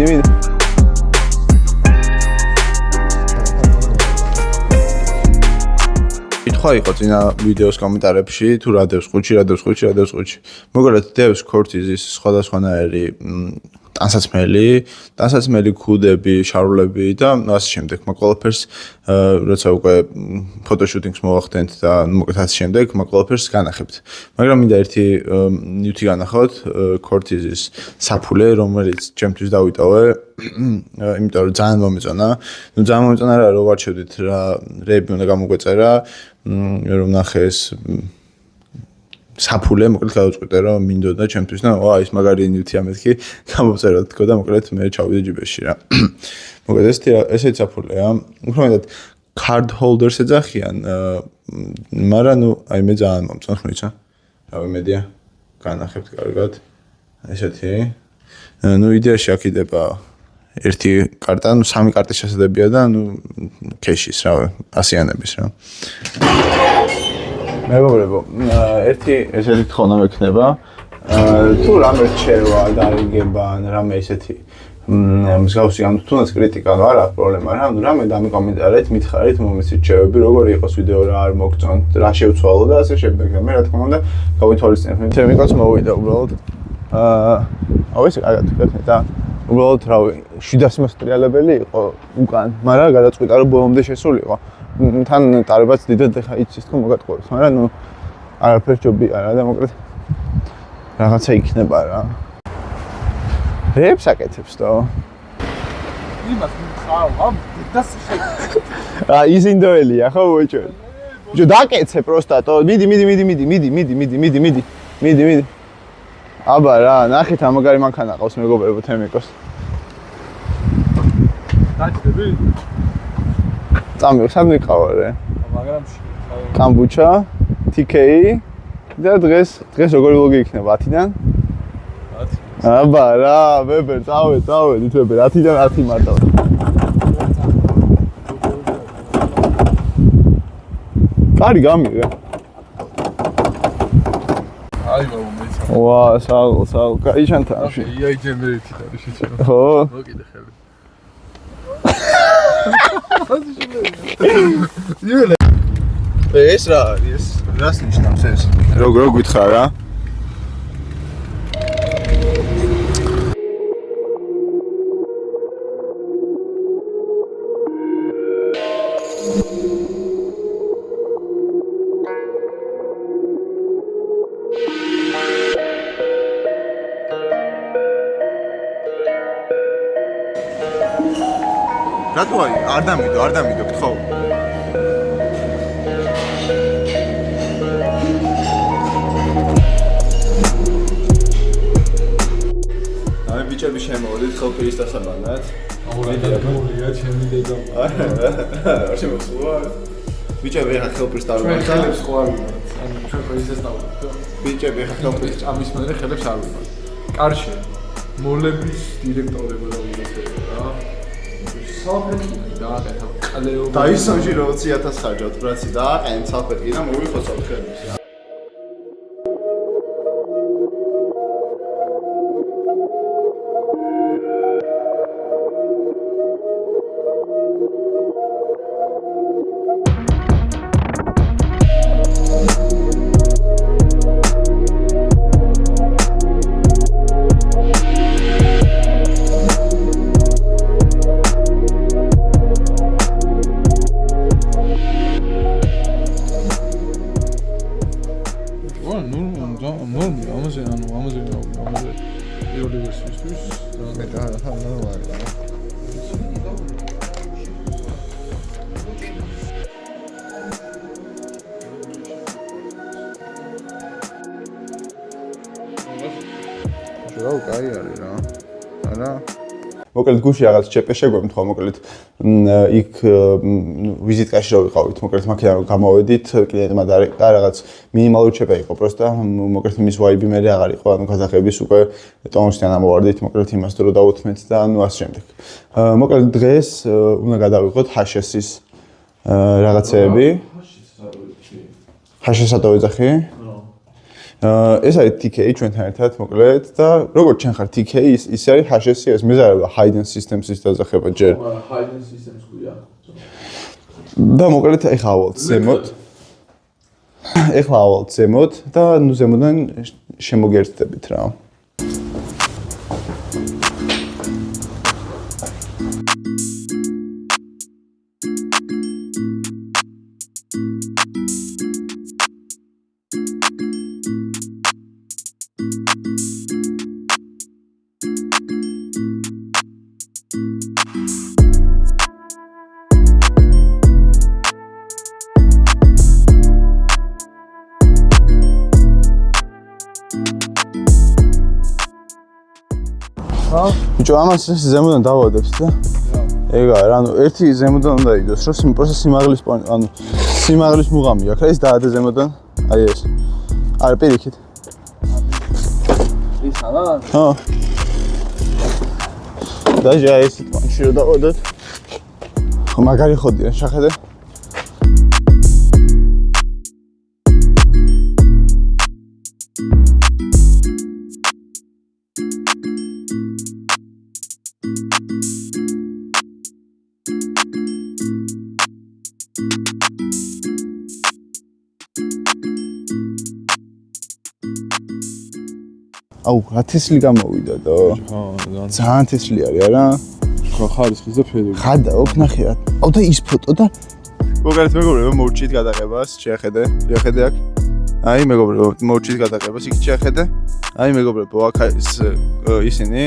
მიდი. კითხვა იყო წინა ვიდეოს კომენტარებში თუ რა დევს ხუთში. მოგონათ დევს ქორთიზის სხვადასხვანაირი ტანსაცმელი ქუდები, შარულები და ასე შემდეგ. მაგ ყველაფერს როცა უკვე ფოტოშუტინგს მოვახდენთ და მოკლედ ასე შემდეგ, მაგ ყველაფერს განახებთ. მაგრამ მინდა ერთი ნივთი განახოთ, ქორთიზის საფულე, რომელიც ჩემთვის დავიტოვე, იმიტომ რომ ძალიან მომეწონა. ძალიან მომეწონა რა რომ ვარჩევდით რა რეები უნდა გამოგვეწერა, რომ ნახე ეს საფულე, მოკლედ გადავწყვიტე რომ მინდოდა ჩემთვის და ის მაგარი ნივთია მეთქი, გამოვწეროთ თქო და მოკლედ მე ჩავიდე ჯიბეში რა. მოკლედ ესეთი საფულეა. უფრო მეტად card holders ეძახიან, მაგრამ აი მე ძალიან მომწონს ხმიცა. რა ვიმედია? განახებთ კარგად. ესეთი. იდეაში აქიდება ერთი კარტა, სამი კარტის შესაძლებია და ქეშის რა, ასიანების რა. მეგობრებო, ერთი ესეთი თხოვნა მექნება, თუ რამე რჩევა, გარიგება, რამე ესეთი მსგავსი ანუ თუნდაც კრიტიკა არ აქვს პრობლემა რა, რამე დამიკომენტარეთ, მითხარით, მომეცით რჩევები, როგორი იყოს ვიდეო რა არ მოგწონთ, რა შევცვალო და ასე შემდეგ. მე რა თქმა უნდა, გავითვალისწინებ. თემიკაც მოვიდა უბრალოდ. ეს კარგად ვქეთე და უბრალოდ რავი, 700 მასტრიალებელი იყო უკან, მაგრამ გადაწყვიტა რომ ბოლომდე შესულიყო. თან ტარებაც დიდად ეხა იცის თქო მოგატყუებს, მაგრამ არაფერ ჯობი არა და მოკლედ რაღაცა იქნება რა. რეებს აკეთებს თო. იმას მიხავა, დასიშე. იზინდოელია ხო ბოჭო. ბიჭო დაკეცე პროსტატო. მიდი. აბა რა, ნახეთ ამაგარი მანქანა ყავს მეგობრებო თემიკოს. დაჭდები? სად მიყავა რე? მაგრამ კამბუჩა, TK-ი და დღეს როგორი ვლოგი იქნება 10-დან? 10. აბა რა, ვებერ, წავედ, ითვებერ 10-დან 10 მარტო. კარი გამიღე. აი ბაბა მეცა. ვა, საღო, კაი ჩანთამში. აი ჯემერეთი ხარი შეჭრო. ხო. მოკიდე ხელი. ეს რა არის? რას ნიშნავს ეს? როგორ გითხრა რა? რატო არ დამიდო, გთხოვ. აი ბიჭები შემოვიდეთ ხელფირის დასაბანად. აურია ჩემი დედა. არ შემოსულა. ბიჭები ახლა ხელფირის დავიბანთ. ხელებს ხო არ ვიბანთ. ანუ ჩვენ პრეზიდენტს დავიბანთ. ბიჭები ახლა ხელფირის ამის მერე ხელებს არ ვიბანთ. კარში მოლების დირექტორები და უნივერსიტეტი რა. სალფეტკი დააკეთა ყლეობა. დაისონში 20,000 ხარჯავთ ბრაცი დააყენეთ სალფეტკი და მოვიხოცავთ ხელებს რა. რა კაი არის რა. არა. მოკლედ გუში რაღაც ჩეპე შეგვემთხვა, მოკლედ იქ ვიზიტკაში რო ვიყავით, მოკლედ მაქედან გამოვედით, კლიენტმა და რაღაც მინიმალური ჩეპე იყო, პროსტა მოკლედ მის ვაიბი მე აღარ იყო, ანუ გადაღების უკვე ტონუსთან ამოვარდით, მოკლედ იმას დრო დაუთმეთ და ანუ ასე შემდეგ. მოკლედ დღეს უნდა გადავიღოთ ჰაშესის რაღაცეები. ჰაშესატო ეძახი? ეს არის TK ჩვენთან ერთად მოკლედ და როგორც ჩვენ ხარ TK ის არის HSC ეს მეზარება Hidden Systems-ის დასახება ჯერ. Hidden Systems ქვია. და მოკლედ ეხლა ავალთ ზემოთ. ეხლა ავალთ ზემოთ და ნუ ზემოდან შემოგერთდებით რა. ბიჭო, ამას ზემოდან დავადებთ და ეგა რა, ანუ ერთი ზემოდან უნდა იდოს, რომ პროცესი სიმაღლის ანუ სიმაღლის მუღამი აქვს, ეს დაადე ზემოდან, აი ეს. არა, პირიქით. ის არა? ხო. დაჟე აი ესეთ მანში რომ დავადოთ. ხო, მაგარი ხოდია, შეხედე. აუ, რა თესლი გამოვიდა და ხო, ძალიან თესლი არის, არა? ხო, ხარისხის და ფერები. ხადა, ოფნახე რა. აუ და ის ფოტო და მოგარეთ მეგობრებო, მოვჭით გადაღებას, შეხედე, შეხედე აქ. აი მეგობრებო, მოვჭით გადაღებას, იქ შეხედე. აი მეგობრებო, აქ ისინი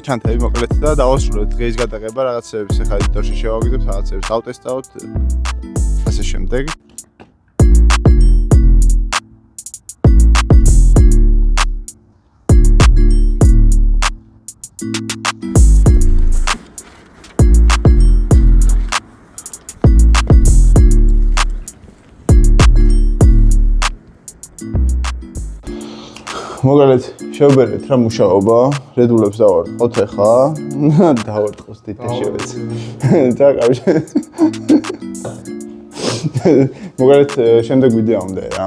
ჩანთები მოკლედ და დავასრულეთ დღის გადაღება, რაღაცებს ახლა ედიტორში შევავგებთ, რაღაცებს ავტესტავთ. ასე შემდეგ. მოგალეთ შევბერეთ რა მუშაობა, რედულებს დავარტყოთ ახლა. დავარტყოს თითაშევეც. და ყავში. მოგალეთ შემდეგ ვიდეომდე რა.